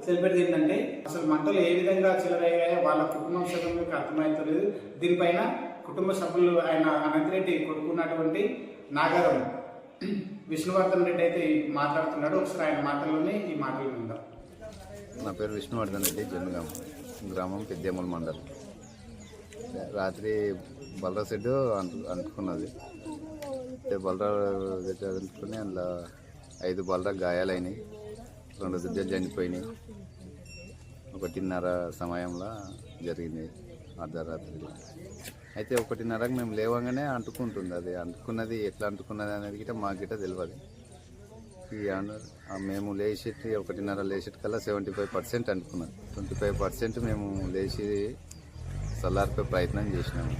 తెలిపేది ఏంటంటే అసలు మంటలు ఏ విధంగా చెలరయ్యాయో వాళ్ళ కుటుంబ సభ్యులకు అర్థమవుతలేదు. దీనిపైన కుటుంబ సభ్యులు ఆయన అనంతరెడ్డి కొడుకున్నటువంటి నాగరం విష్ణువర్ధన్ రెడ్డి అయితే మాట్లాడుతున్నాడు. ఒకసారి ఆయన మాటల్లోనే ఈ మాటలు విందాం. నా పేరు విష్ణువర్ధన్ రెడ్డి, జన్గాం గ్రామం, పెద్దేముల మండలం. రాత్రి బలరా సెడ్ అంటుకున్నది. బలరా అంటుకుని అందులో 5 బలరా గాయాలైనాయి, 2 దుడ్డలు చనిపోయినాయి. 1:30 సమయంలో జరిగింది అర్ధరాత్రిలో. అయితే 1:30కి మేము లేవగానే అంటుకుంటుంది. అది అంటుకున్నది ఎట్లా అంటుకున్నది అనేది గిట్ట మాకు గిట్ట తెలియదు. మేము లేచి 1:30 లేచేటికల్లా 75% అంటుకున్నది. 25% మేము లేచి చల్లారిపోయే ప్రయత్నం చేసినాము.